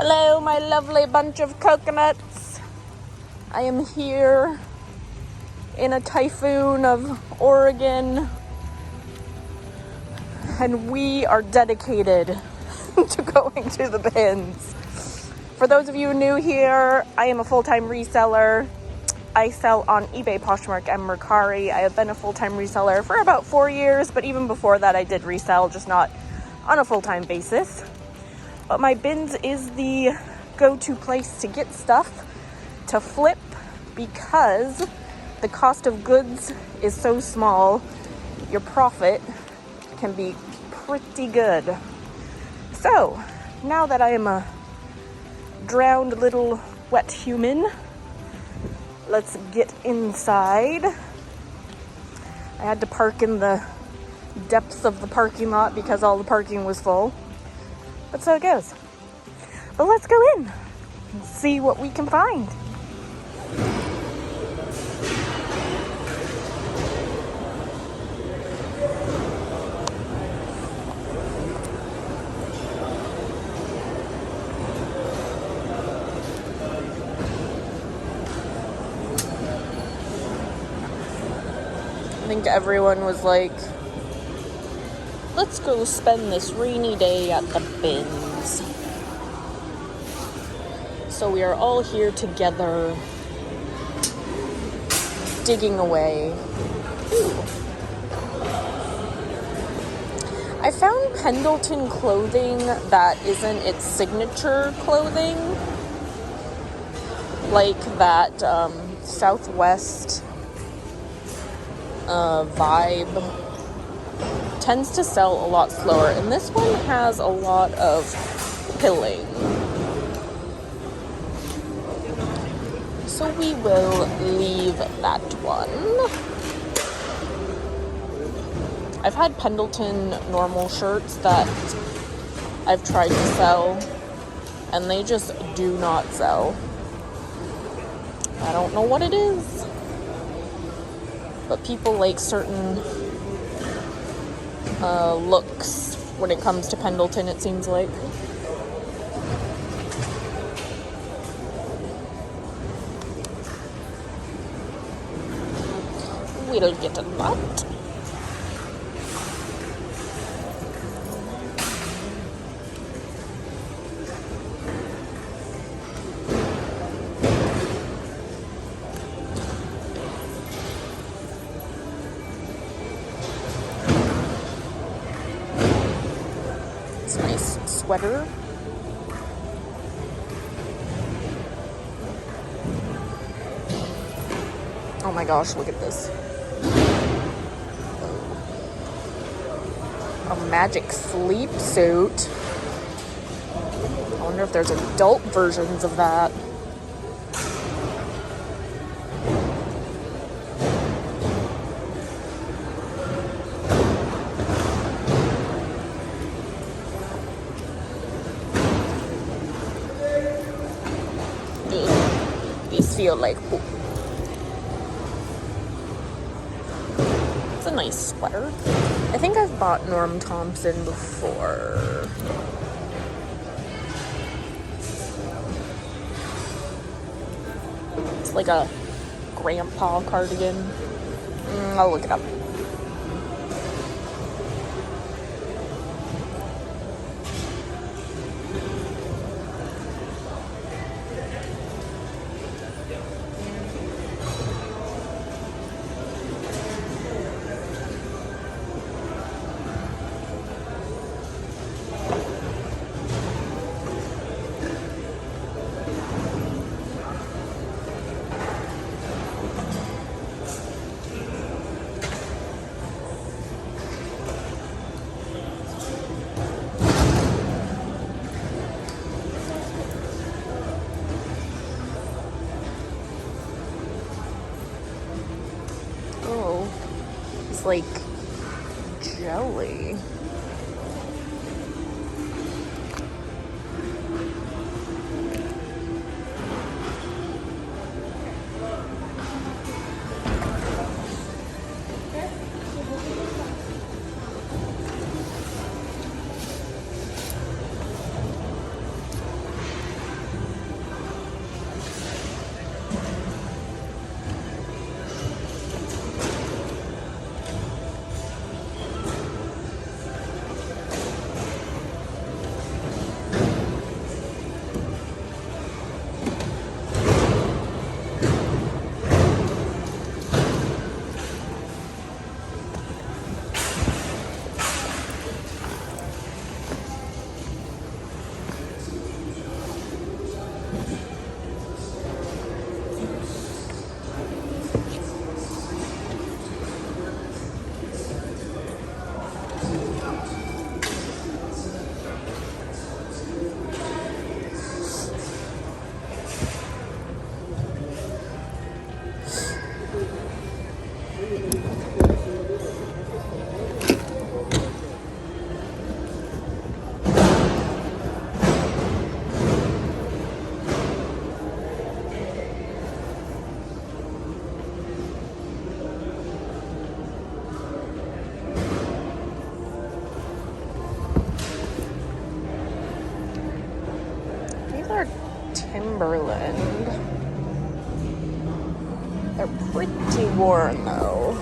Hello, my lovely bunch of coconuts. I am here in a typhoon of Oregon, and we are dedicated to going to the bins. For those of you new here, I am a full-time reseller. I sell on eBay, Poshmark, and Mercari. I have been a full-time reseller for about 4 years, but even before that I did resell, just not on a full-time basis. But my bins is the go-to place to get stuff to flip because the cost of goods is so small, your profit can be pretty good. So, now that I am a drowned little wet human, let's get inside. I had to park in the depths of the parking lot because all the parking was full. But so it goes. But let's go in and see what we can find. I think everyone was like, let's go spend this rainy day at the bins. So we are all here together, digging away. Ooh. I found Pendleton clothing that isn't its signature clothing, like that Southwest vibe tends to sell a lot slower, and this one has a lot of pilling. So we will leave that one. I've had Pendleton normal shirts that I've tried to sell, and they just do not sell. I don't know what it is, but people like certain looks when it comes to Pendleton, it seems like. We'll get a lot. It's a nice sweater. Oh my gosh, look at this. A magic sleep suit. I wonder if there's adult versions of that. Ugh. These feel like poop. It's a nice sweater. I think I've bought Norm Thompson before. It's like a grandpa cardigan. I'll look it up. Like jelly. Timberland. They're pretty worn though.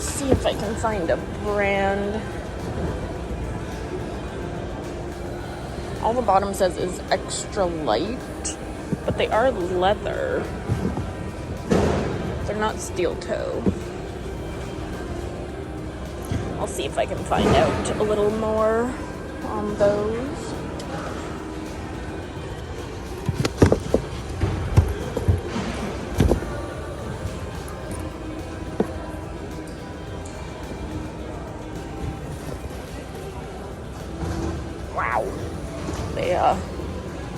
See if I can find a brand. All the bottom says is extra light, but they are leather. They're not steel toe. I'll see if I can find out a little more on those. Wow, they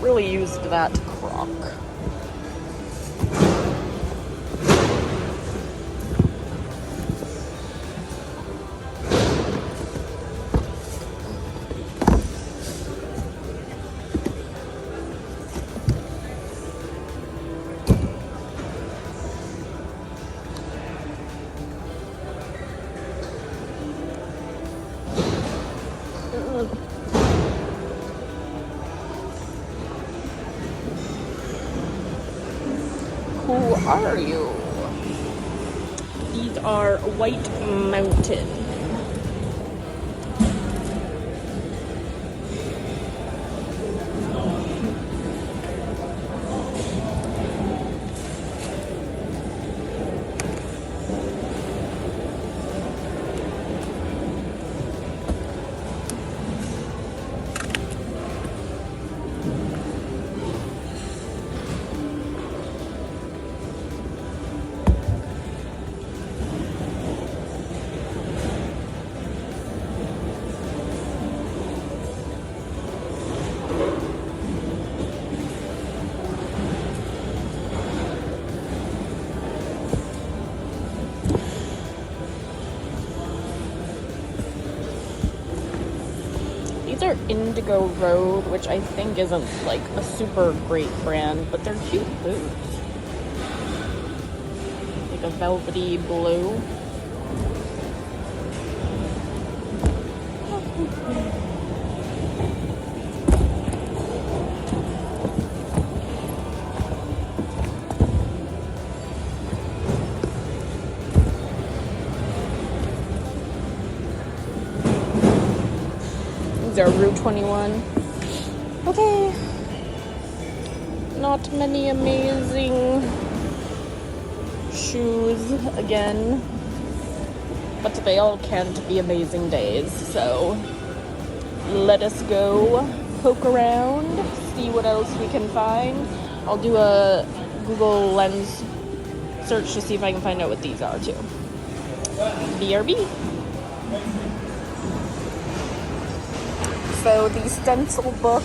really used that crock. Who are you? These are White Mountain. These are Indigo Road, which I think isn't like a super great brand, but they're cute boots. Like a velvety blue. These are Rue 21. Okay. Not many amazing shoes again, but they all can't be amazing days, so let us go poke around, see what else we can find. I'll do a Google Lens search to see if I can find out what these are too. BRB. So the stencil book,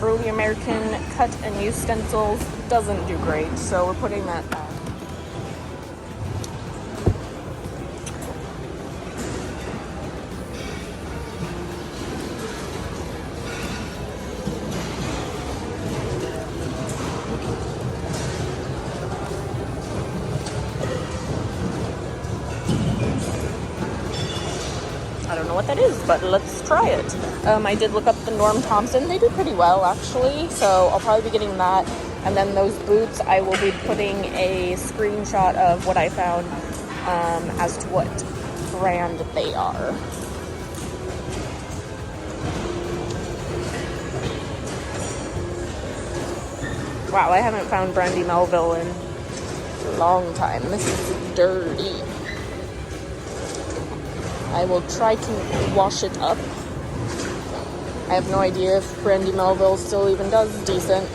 Early American Cut and Use Stencils, doesn't do great, so we're putting that back. I don't know what that is, but let's try it. I did look up the Norm Thompson. They do pretty well, actually, so I'll probably be getting that. And then those boots, I will be putting a screenshot of what I found as to what brand they are. Wow, I haven't found Brandy Melville in a long time. This is dirty. I will try to wash it up. I have no idea if Brandy Melville still even does decent.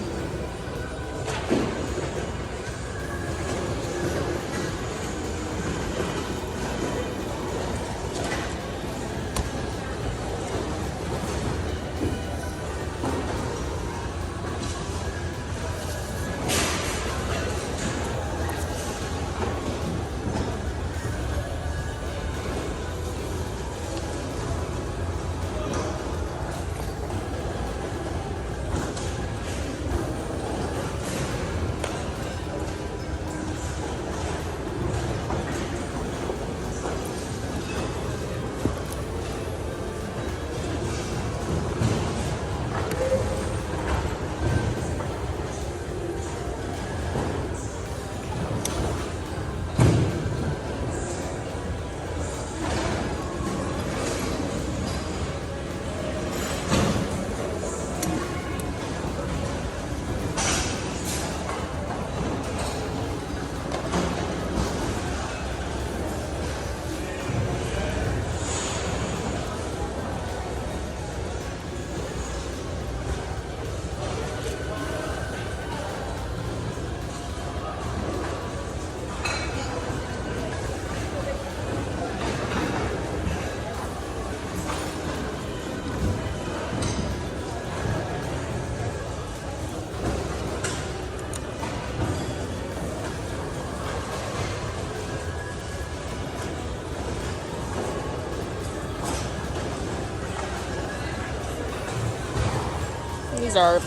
These are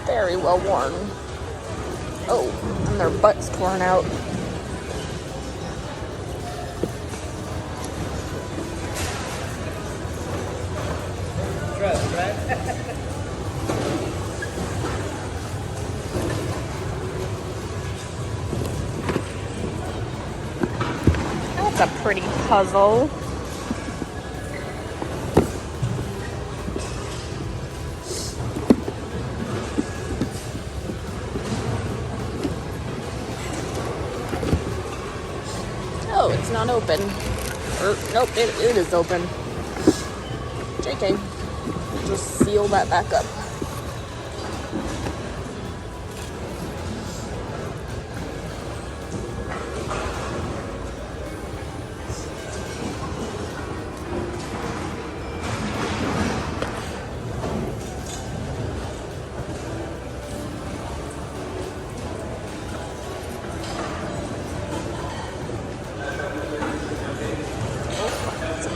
very well worn. Oh, and their butt's torn out. Trust, right? That's a pretty puzzle. Oh, it's not open. Or, nope, it is open. JK. Just seal that back up.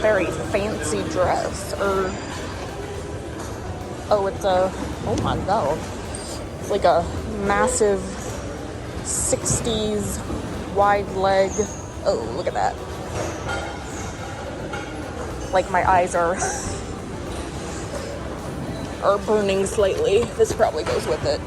Very fancy dress, or oh, it's a, oh my god, it's like a massive 60s wide leg. Oh, look at that. Like my eyes are burning slightly. This probably goes with it.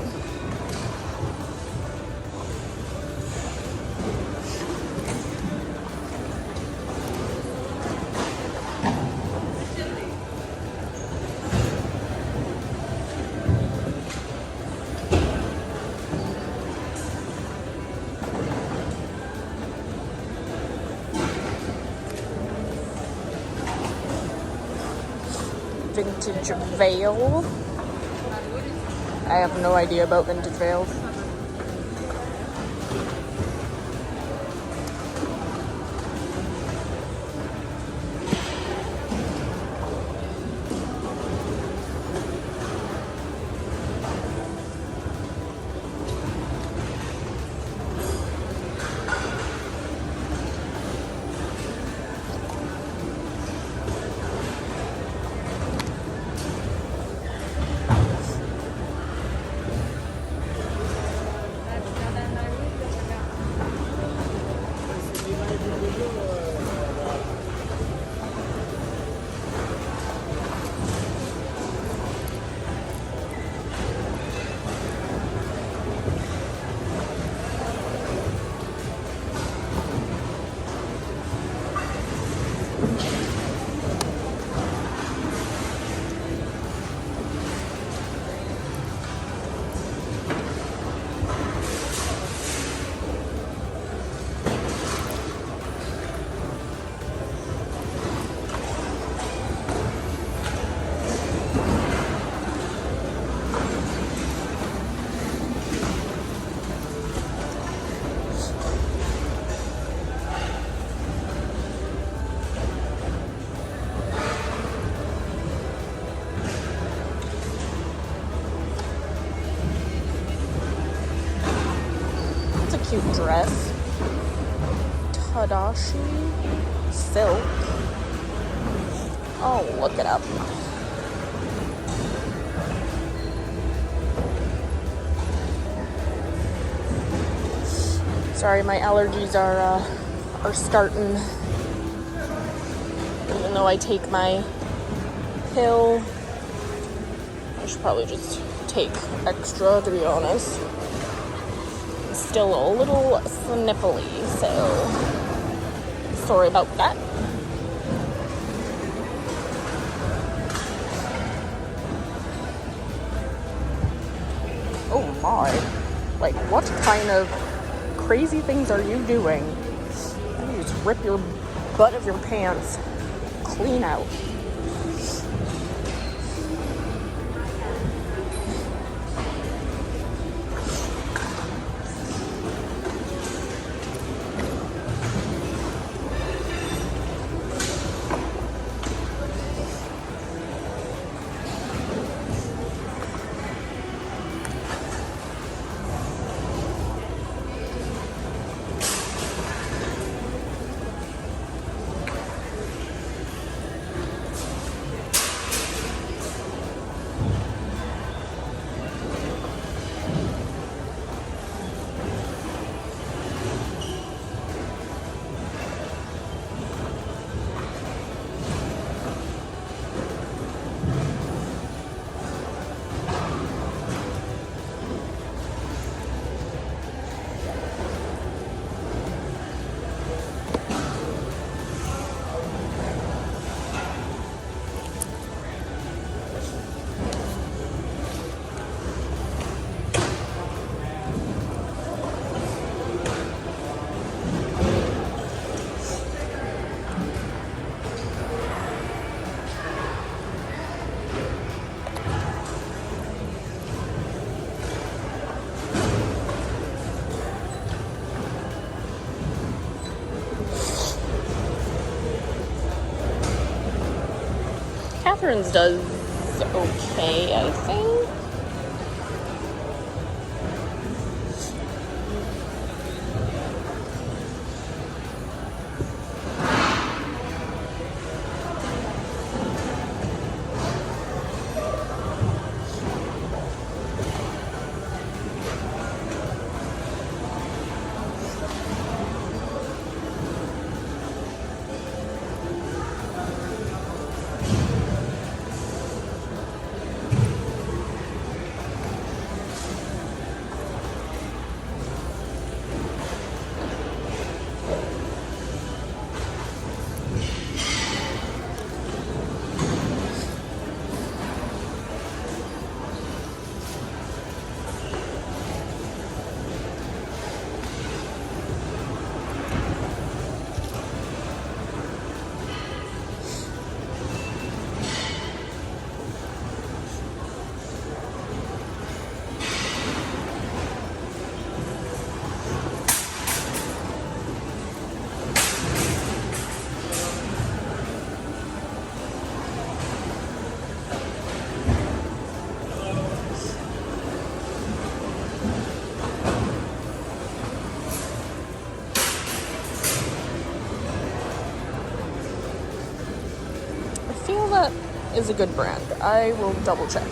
vintage veil. I have no idea about vintage veils. Cute dress. Tadashi silk. Oh, look it up. Sorry, my allergies are starting. Even though I take my pill, I should probably just take extra, to be honest. Still a little sniffly, so sorry about that. Oh my, like what kind of crazy things are you doing? You just rip your butt of your pants clean out. Catherine's does okay, I think. feel that is a good brand. I will double check.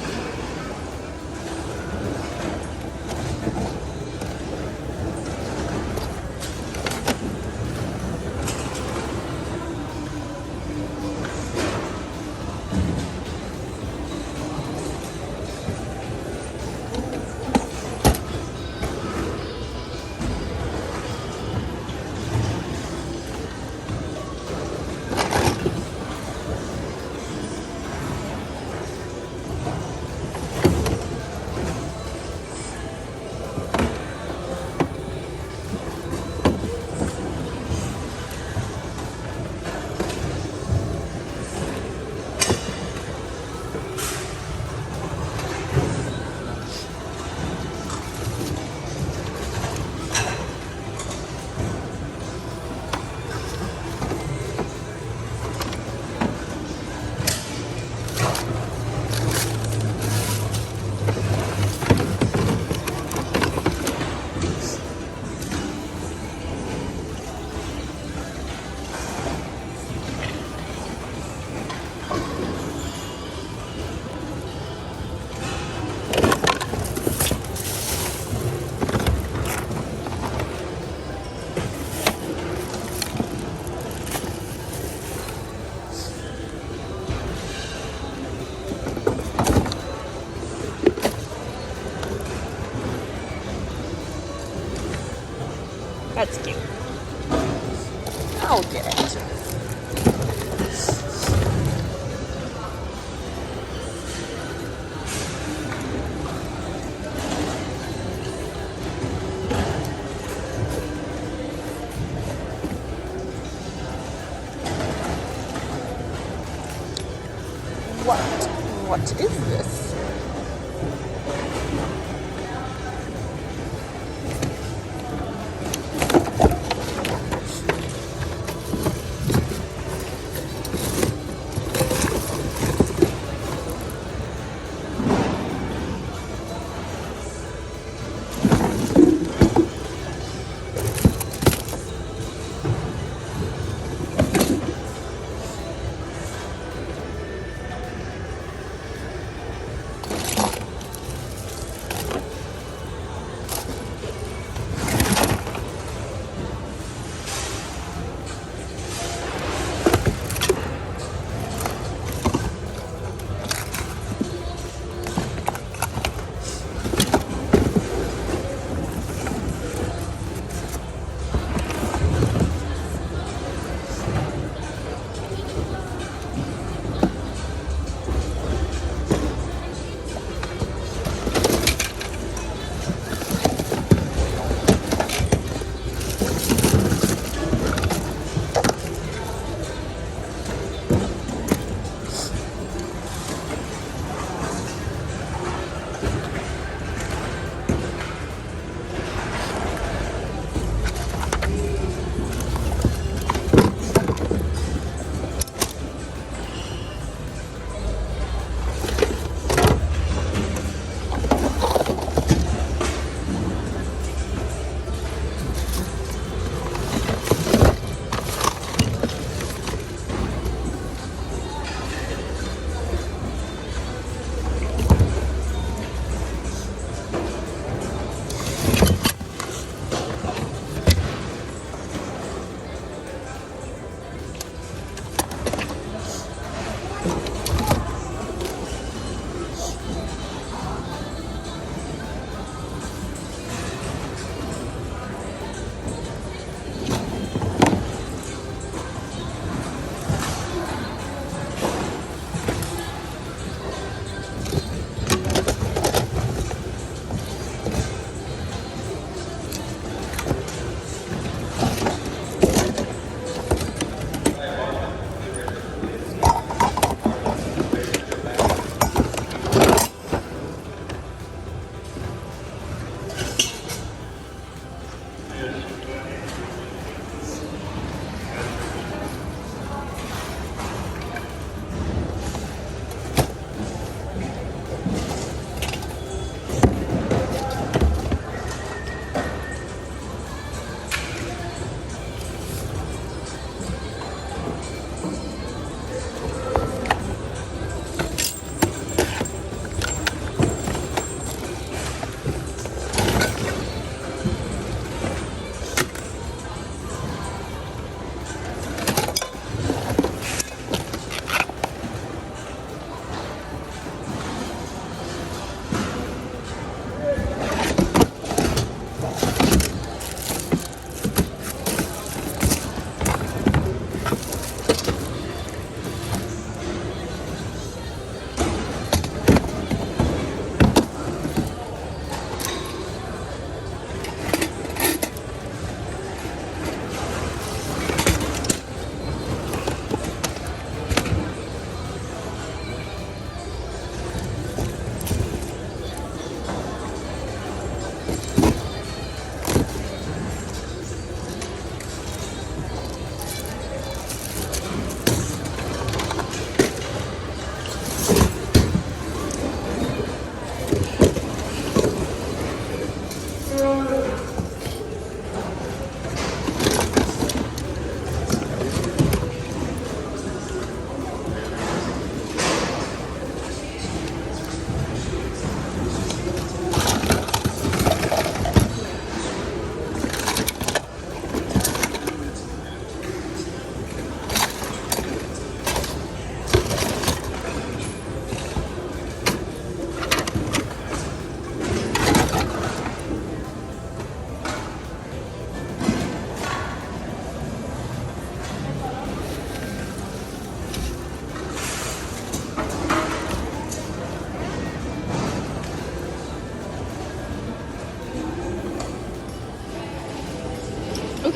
That's cute. I'll get it. What is this?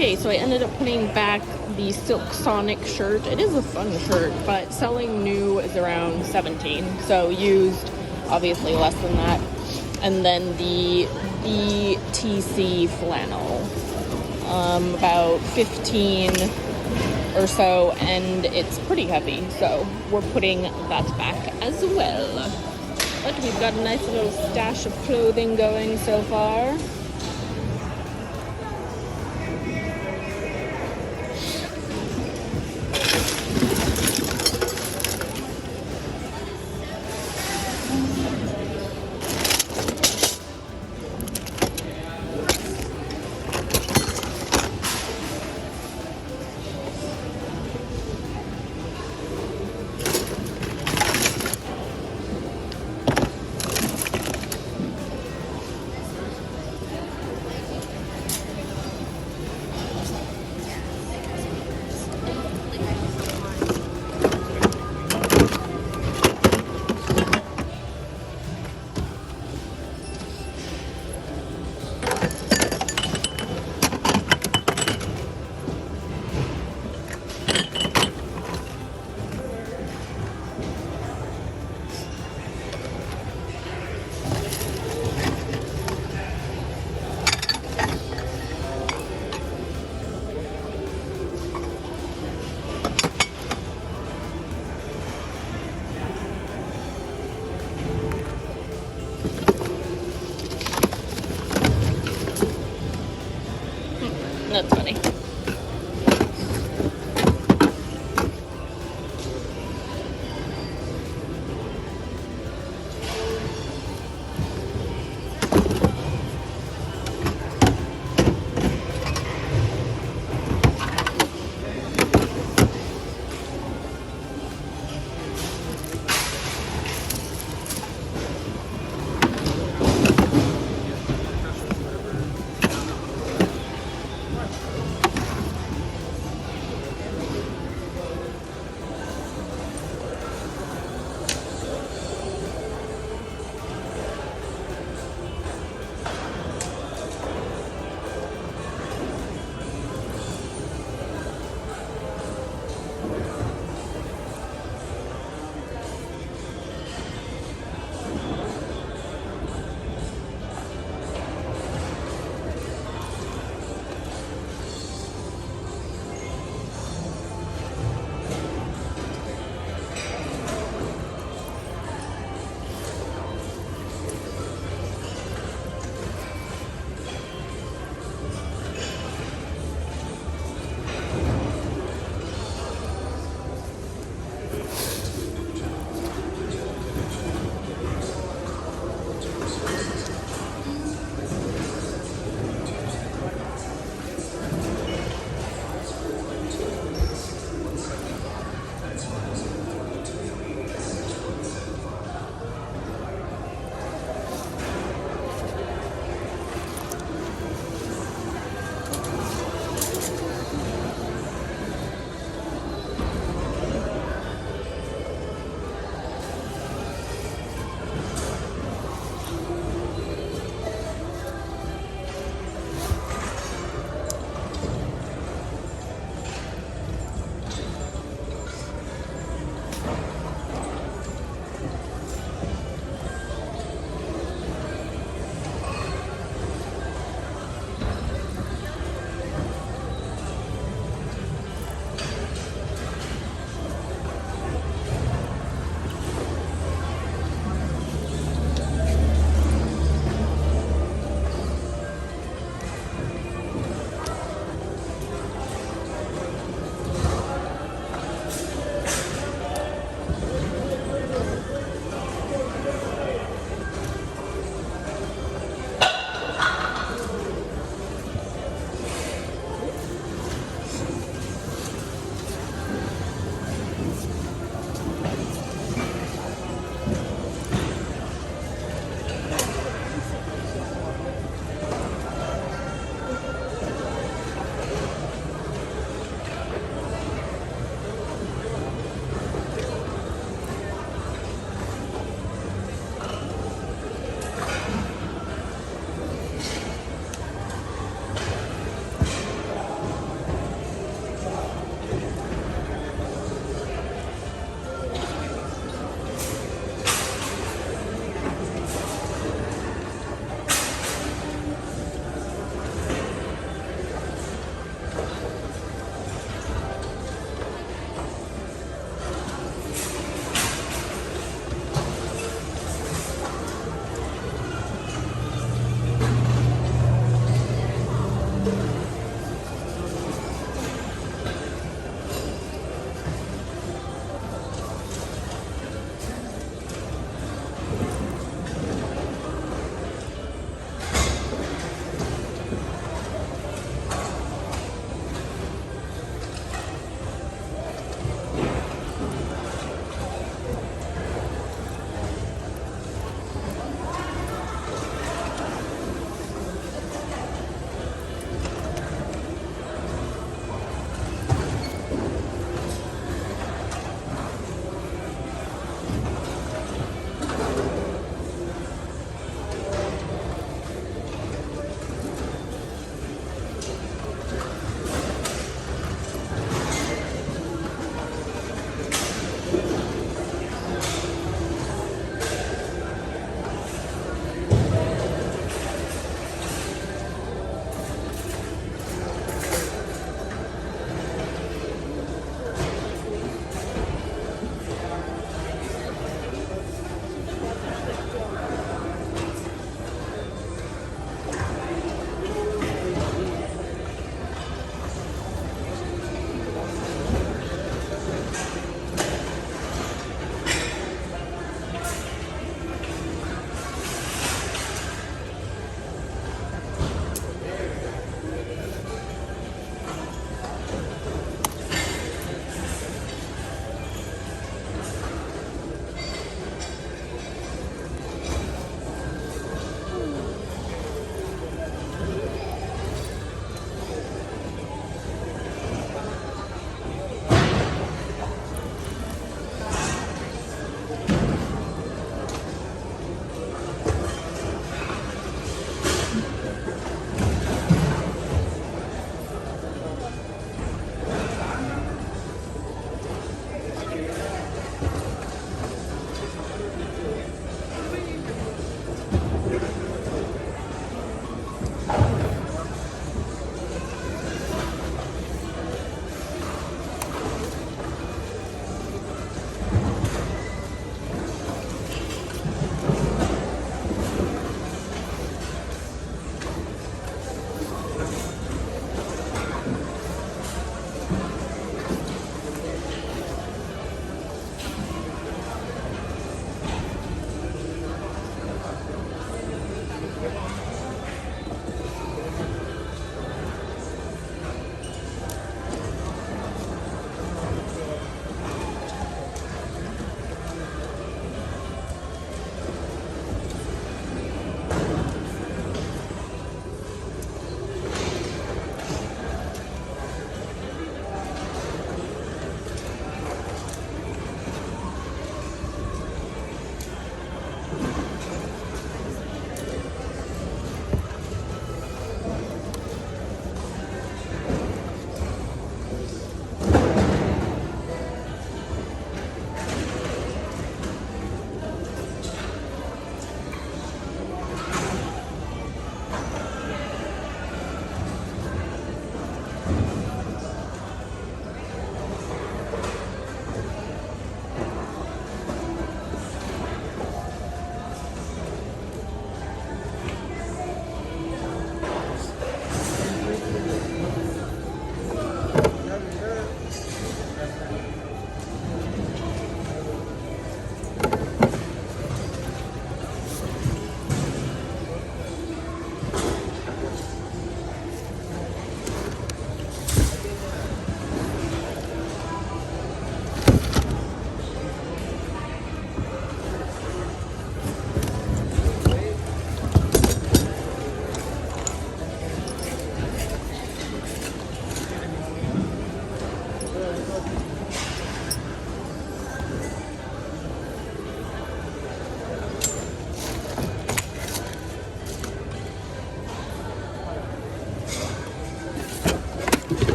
Okay, so I ended up putting back the Silk Sonic shirt. It is a fun shirt, but selling new is around 17, so used obviously less than that. And then the BTC flannel, about 15 or so, and it's pretty heavy, so we're putting that back as well. But we've got a nice little stash of clothing going so far. That's funny.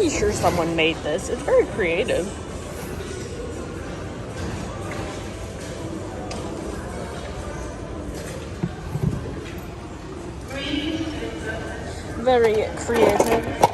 pretty sure someone made this. It's very creative. Very creative.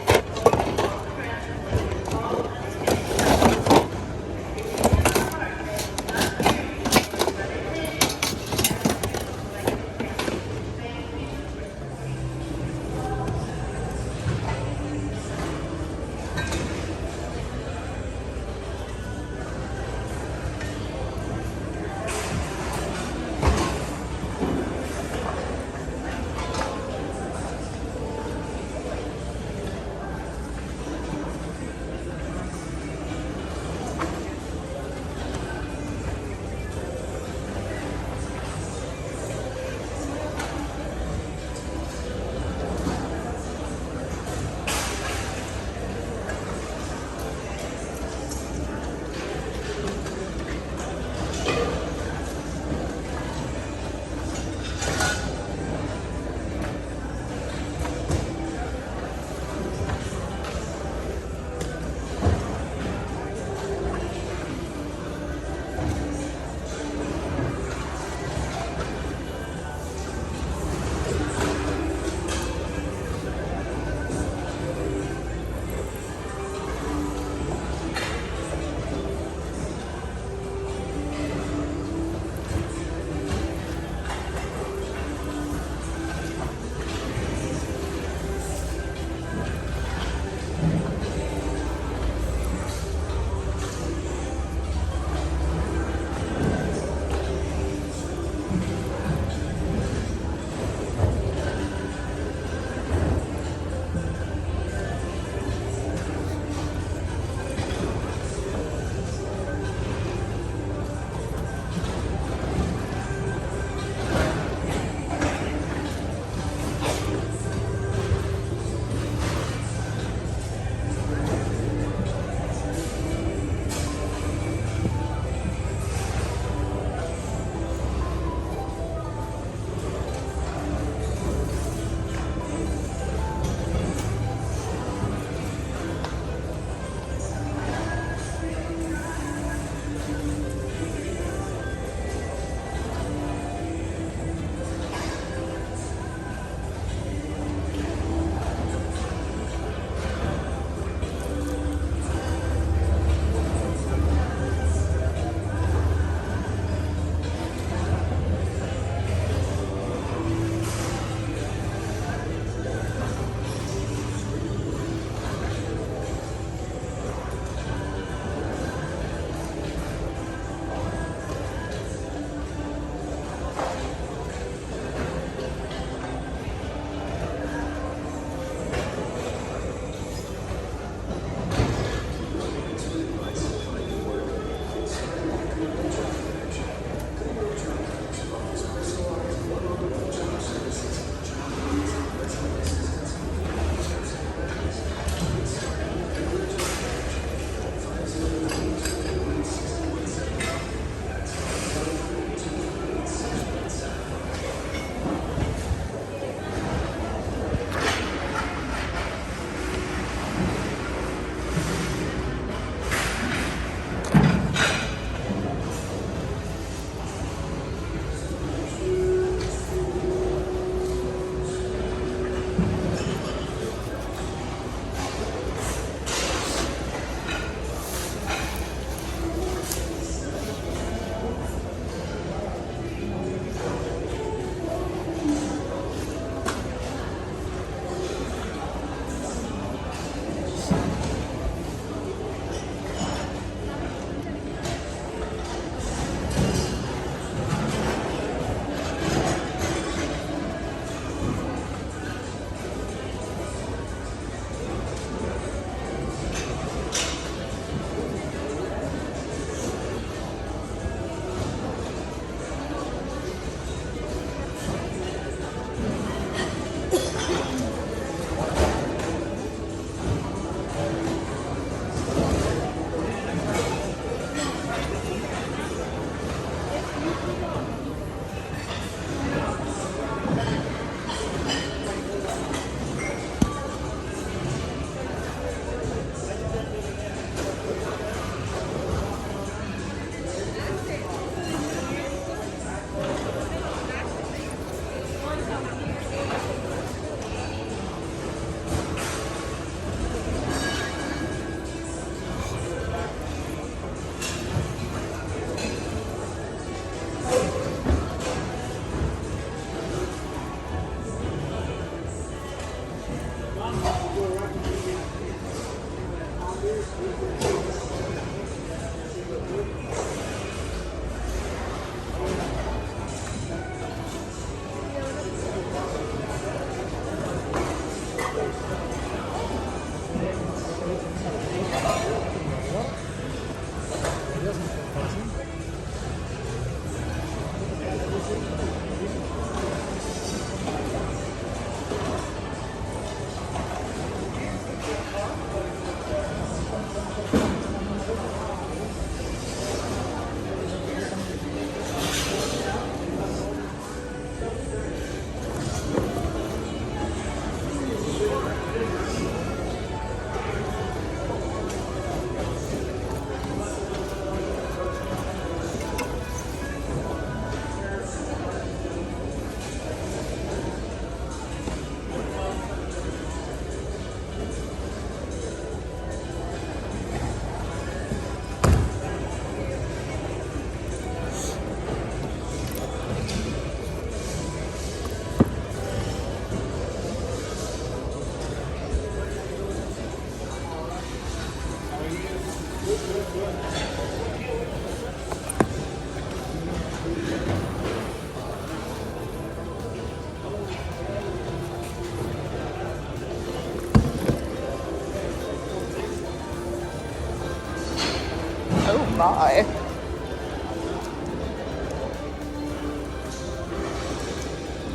Oh my.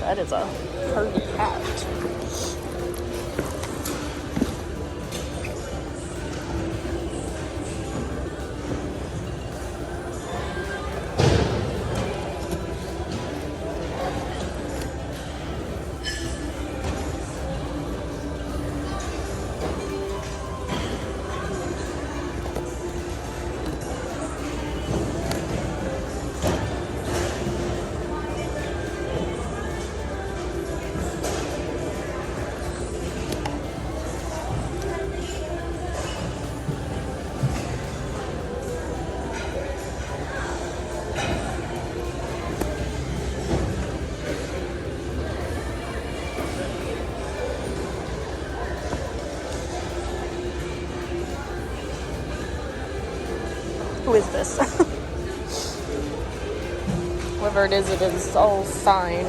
That is a hardy hat. Who is this? Whoever it is all signed.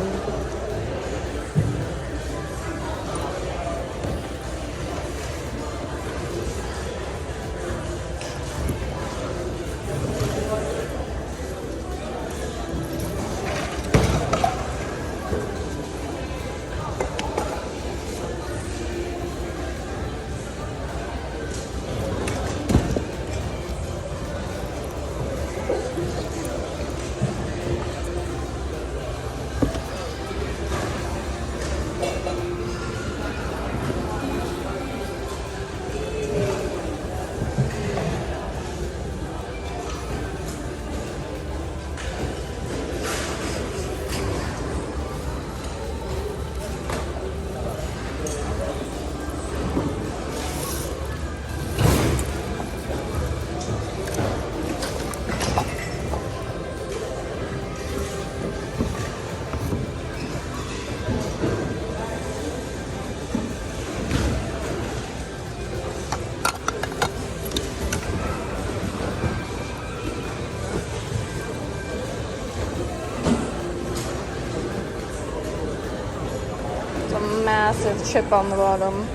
Massive chip on the bottom,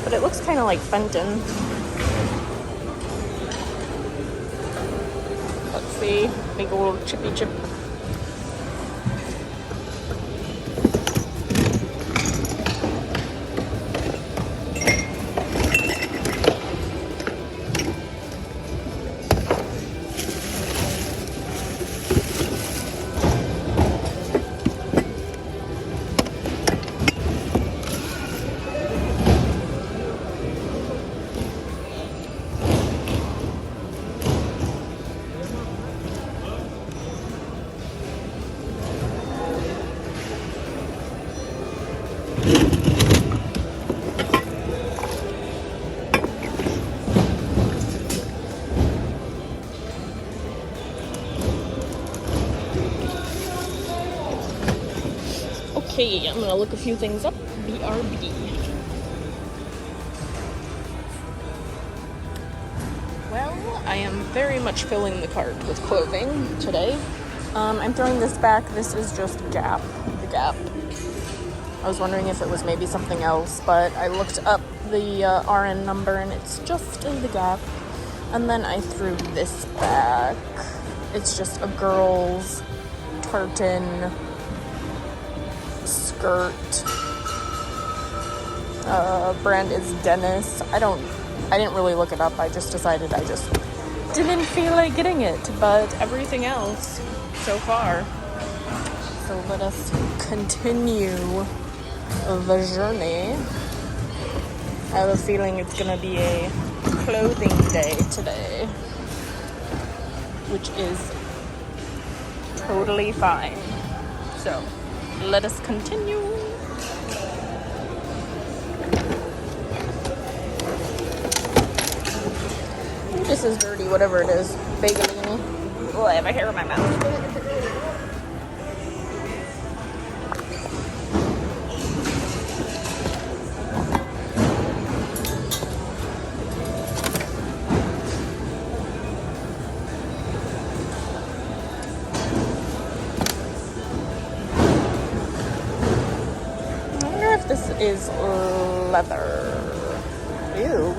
but it looks kind of like Fenton. Let's see, big old chippy chip. Okay, I'm gonna look a few things up. BRB. Well, I am very much filling the cart with clothing today. I'm throwing this back. This is just Gap. The Gap. I was wondering if it was maybe something else, but I looked up the RN number and it's just the Gap. And then I threw this back. It's just a girl's tartan skirt. Brand is Dennis. I didn't really look it up. I just decided I just didn't feel like getting it, but everything else so far. So let us continue the journey. I have a feeling it's gonna be a clothing day today, which is totally fine. So let us continue. This is dirty, whatever it is. Bagelini. Oh, I have a hair in my mouth. I wonder if this is leather. Ew.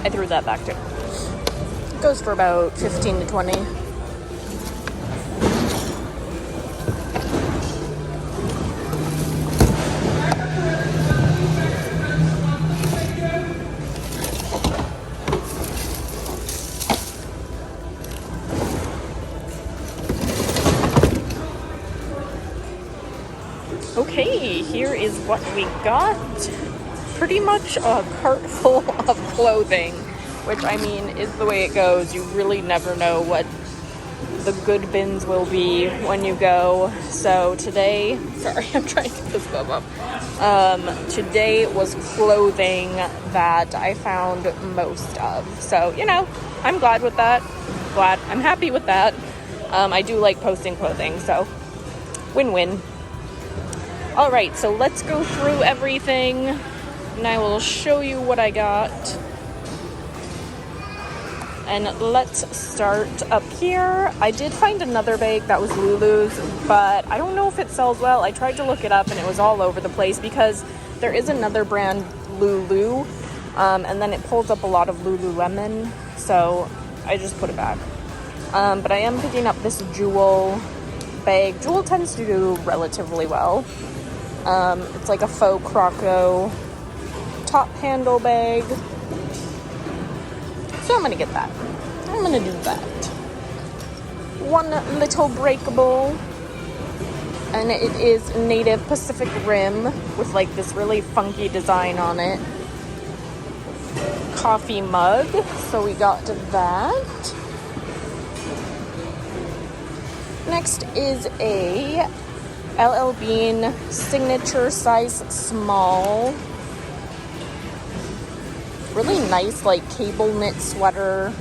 I threw that back too. It goes for about 15 to 20. Okay, here is what we got. Pretty much a cart full of clothing, which I mean is the way it goes. You really never know what the good bins will be when you go. So today, sorry, I'm trying to get this glove up. Today was clothing that I found most of. So, you know, I'm glad with that. I'm happy with that. I do like posting clothing, so win-win. All right, so let's go through everything and I will show you what I got. And let's start up here. I did find another bag that was Lulu's, but I don't know if it sells well. I tried to look it up and it was all over the place because there is another brand, Lulu, and then it pulls up a lot of Lululemon, so I just put it back. But I am picking up this Jewel bag. Jewel tends to do relatively well. It's like a faux croco top handle bag. So I'm gonna get that. I'm gonna do that. One little breakable, and it is native Pacific Rim with like this really funky design on it. Coffee mug, so we got that. Next is a LL Bean signature size small. Really nice, like cable knit sweater.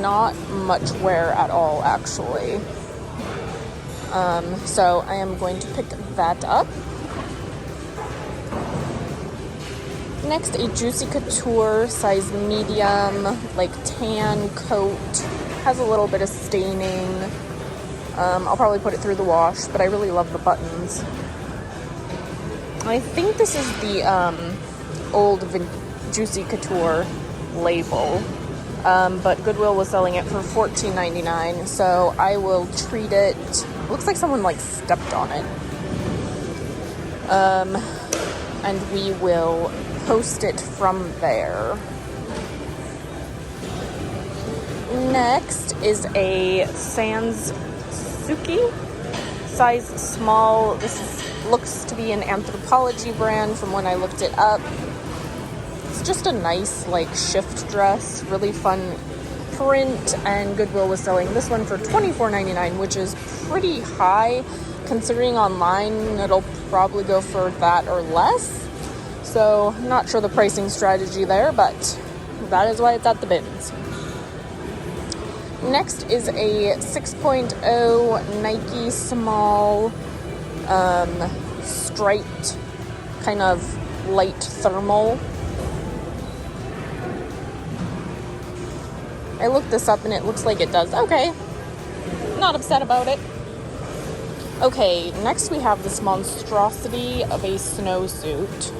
Not much wear at all, actually. So I am going to pick that up. Next, a Juicy Couture size medium, like tan coat. Has a little bit of staining. I'll probably put it through the wash, but I really love the buttons. I think this is the old Juicy Couture label, but Goodwill was selling it for $14.99, so I will treat it. Looks like someone like stepped on it, and we will post it from there. Next is a Sans Suki size small. Looks to be an Anthropology brand from when I looked it up. It's just a nice like shift dress, really fun print, and Goodwill was selling this one for $24.99, which is pretty high considering online it'll probably go for that or less. So not sure the pricing strategy there, but that is why it's at the bins. Next is a 6.0 Nike small striped kind of light thermal. I looked this up and it looks like it does okay. Not upset about it. Okay, next we have this monstrosity of a snowsuit.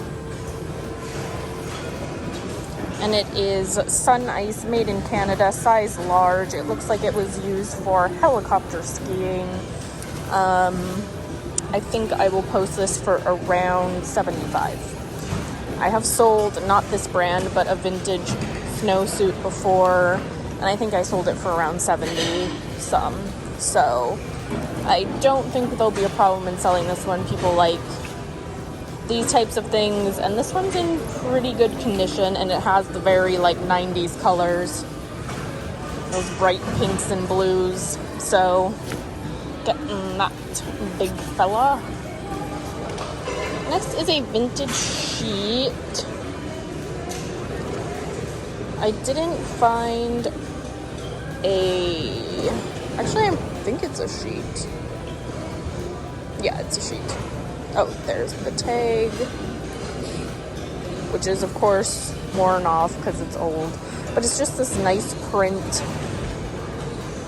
And it is Sun Ice, made in Canada, size large. It looks like it was used for helicopter skiing. I think I will post this for around $75. I have sold, not this brand, but a vintage snowsuit before, and I think I sold it for around 70 some. So I don't think there'll be a problem in selling this one. People like these types of things, and this one's in pretty good condition, and it has the very like 90s colors, those bright pinks and blues. So getting that big fella. Next is a vintage sheet. I didn't find actually I think it's a sheet. Yeah, it's a sheet. Oh, there's the tag, which is, of course, worn off because it's old. But it's just this nice print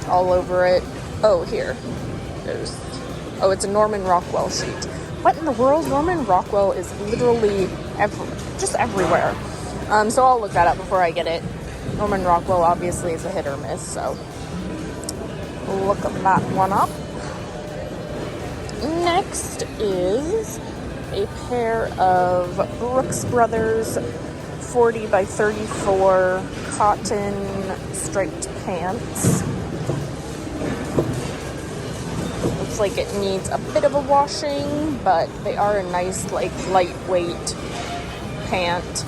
all over it. Oh, here. It's a Norman Rockwell sheet. What in the world? Norman Rockwell is literally just everywhere. So I'll look that up before I get it. Norman Rockwell obviously is a hit or miss, so look that one up. Next is a pair of Brooks Brothers 40 by 34 cotton striped pants. Looks like it needs a bit of a washing, but they are a nice, like, lightweight pant.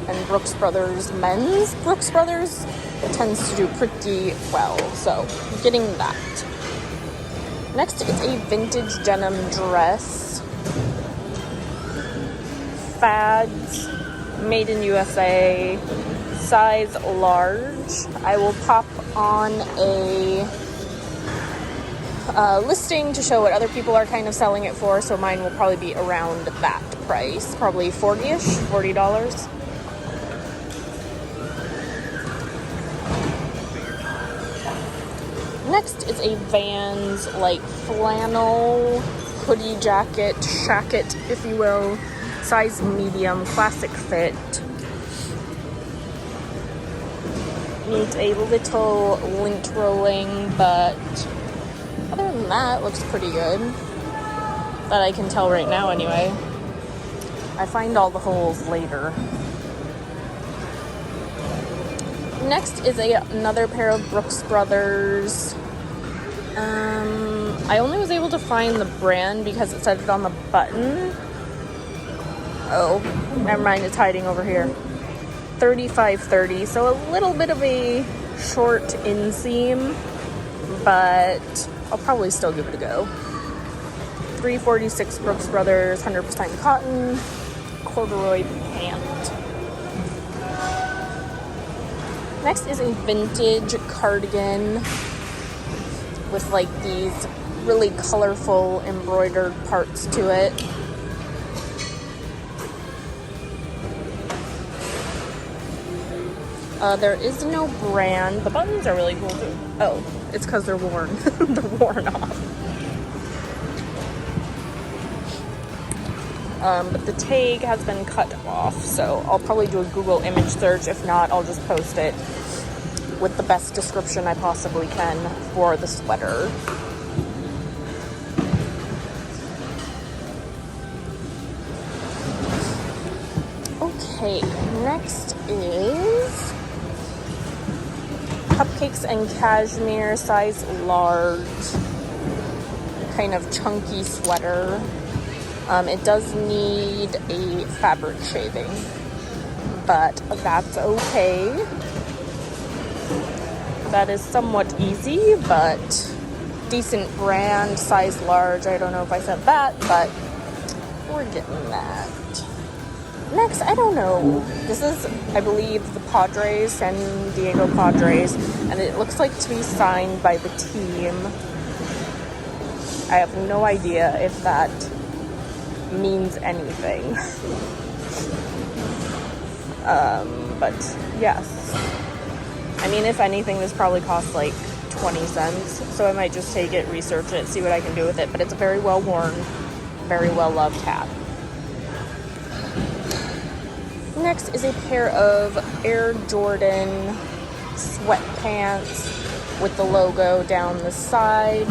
And Brooks Brothers men's Brooks Brothers tends to do pretty well, so I'm getting that. Next is a vintage denim dress. Fads, made in USA, size large. I will pop on a listing to show what other people are kind of selling it for, so mine will probably be around that price, probably $40-ish, $40. Next is a Vans like flannel hoodie jacket, shacket if you will, size medium, classic fit. Needs a little lint rolling, but other than that, looks pretty good. That I can tell right now anyway. I find all the holes later. Next is another pair of Brooks Brothers. I only was able to find the brand because it said it on the button. Oh, never mind, it's hiding over here. 35-30, so a little bit of a short inseam, but I'll probably still give it a go. 346 Brooks Brothers, 100% cotton, corduroy pant. Next is a vintage cardigan with like these really colorful embroidered parts to it. There is no brand. The buttons are really cool too. Oh, it's because they're worn. They're worn off. But the tag has been cut off, so I'll probably do a Google image search. If not, I'll just post it with the best description I possibly can for the sweater. Okay, next is Cupcakes and Cashmere, size large, kind of chunky sweater. It does need a fabric shaving, but that's okay. That is somewhat easy, but decent brand, size large. I don't know if I said that, but we're getting that. Next, I don't know. This is, I believe, the Padres, San Diego Padres, and it looks like to be signed by the team. I have no idea if that means anything. But yes. I mean, if anything, this probably costs like 20 cents, so I might just take it, research it, see what I can do with it, but it's a very well worn, very well loved hat. Next is a pair of Air Jordan sweatpants with the logo down the side.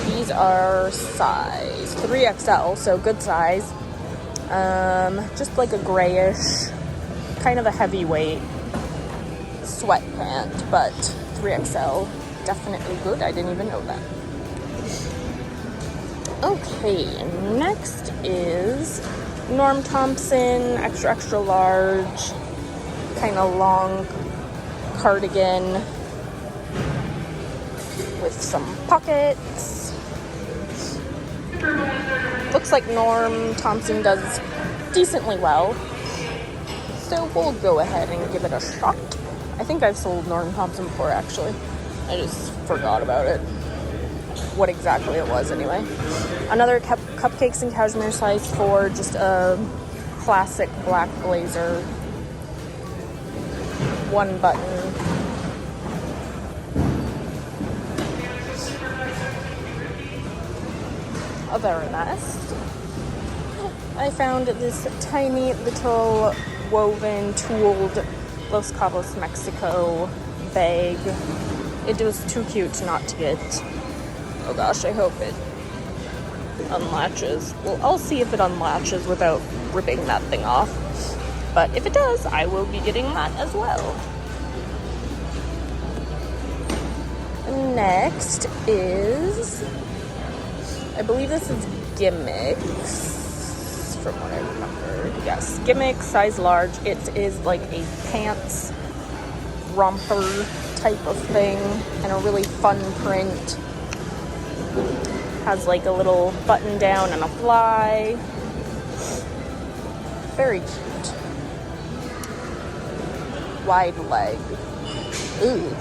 These are size 3XL, so good size. Just like a grayish, kind of a heavyweight sweatpant, but 3XL, definitely good. I didn't even know that. Okay, next is Norm Thompson, extra large, kind of long cardigan with some pockets. Looks like Norm Thompson does decently well, so we'll go ahead and give it a shot. I think I've sold Norm Thompson before, actually. I just forgot about it. What exactly it was, anyway. Another Cupcakes and Cashmere, size 4, just a classic black blazer. One button. Very nice. I found this tiny little woven tooled Los Cabos, Mexico bag. It was too cute not to get. Oh gosh, I hope it unlatches. Well, I'll see if it unlatches without ripping that thing off. But if it does, I will be getting that as well. Next is, I believe this is Gimmicks, from what I remember. Yes, Gimmicks, size large. It is like a pants romper type of thing, and a really fun print. Has like a little button down and a fly. Very cute. Wide leg. Ooh.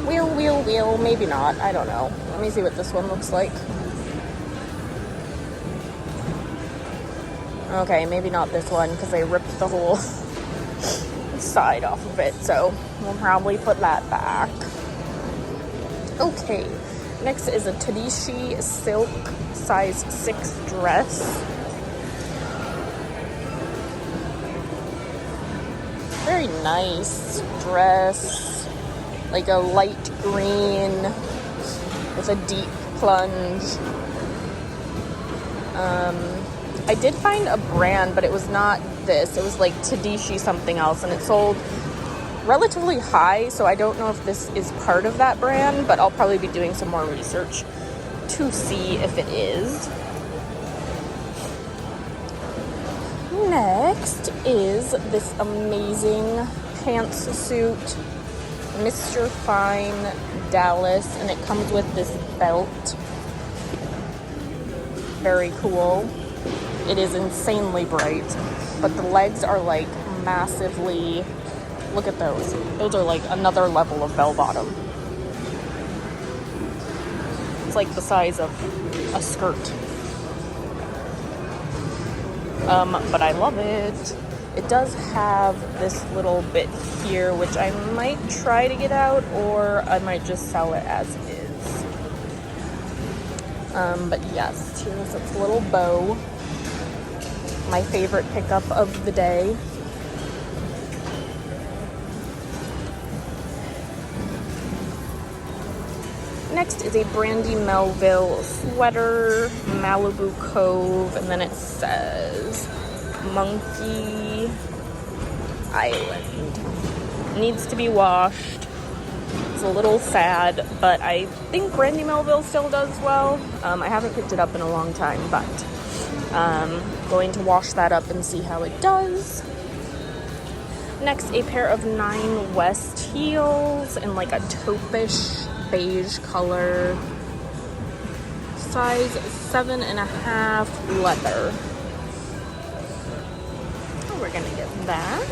Will, maybe not. I don't know. Let me see what this one looks like. Okay, maybe not this one because I ripped the whole side off of it, so we'll probably put that back. Okay, next is a Tadishi silk size 6 dress. Very nice dress, like a light green with a deep plunge. I did find a brand, but it was not this. It was like Tadishi something else, and it sold relatively high, so I don't know if this is part of that brand, but I'll probably be doing some more research to see if it is. Next is this amazing pantsuit, Mr. Fine Dallas, and it comes with this belt. Very cool. It is insanely bright, but the legs are like massively, look at those. Those are like another level of bell bottom. It's like the size of a skirt. But I love it. It does have this little bit here, which I might try to get out, or I might just sell it as is. But yes, here's its little bow. My favorite pickup of the day. Next is a Brandy Melville sweater, Malibu Cove, and then it says Monkey Island. Needs to be washed. It's a little sad, but I think Brandy Melville still does well. I haven't picked it up in a long time, but going to wash that up and see how it does. Next, a pair of 9 West heels in like a taupish beige color, size 7.5 leather. Oh, we're gonna get that.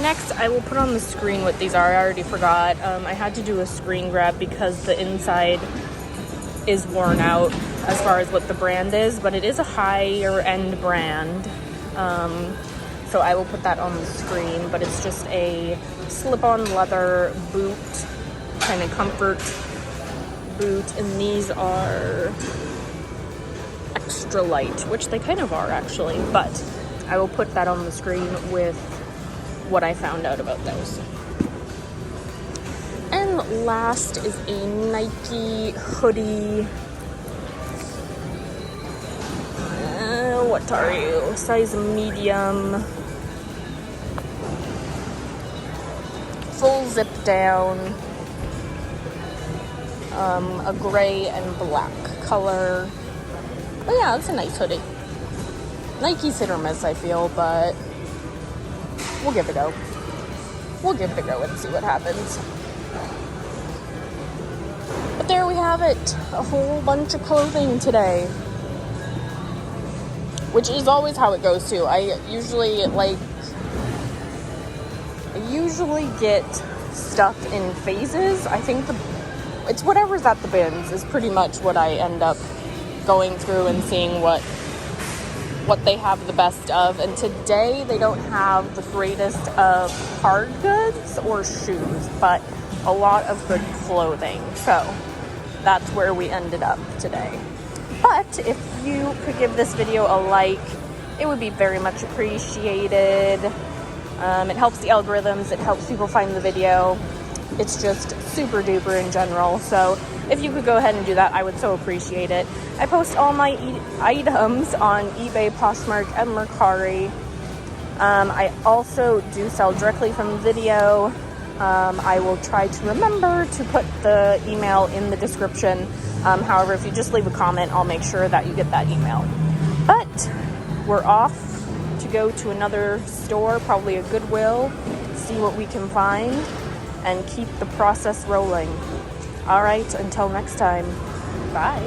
Next, I will put on the screen what these are. I already forgot. I had to do a screen grab because the inside is worn out as far as what the brand is, but it is a higher end brand. So I will put that on the screen, but it's just a slip-on leather boot, kind of comfort boot, and these are extra light, which they kind of are actually, but I will put that on the screen with what I found out about those. And last is a Nike hoodie. What are you? Size medium. Full zip down. A gray and black color. But yeah, it's a nice hoodie. Nike's hit or miss, I feel, but we'll give it a go. We'll give it a go and see what happens. But there we have it. A whole bunch of clothing today. Which is always how it goes too. I usually get stuff in phases. I think it's whatever's at the bins is pretty much what I end up going through and seeing what they have the best of. And today they don't have the greatest of hard goods or shoes, but a lot of good clothing. So that's where we ended up today. But if you could give this video a like, it would be very much appreciated. It helps the algorithms, it helps people find the video. It's just super duper in general. So if you could go ahead and do that, I would so appreciate it. I post all my items on eBay, Poshmark, and Mercari. I also do sell directly from video. I will try to remember to put the email in the description. However, if you just leave a comment, I'll make sure that you get that email. But we're off to go to another store, probably a Goodwill, see what we can find, and keep the process rolling. All right, until next time, bye.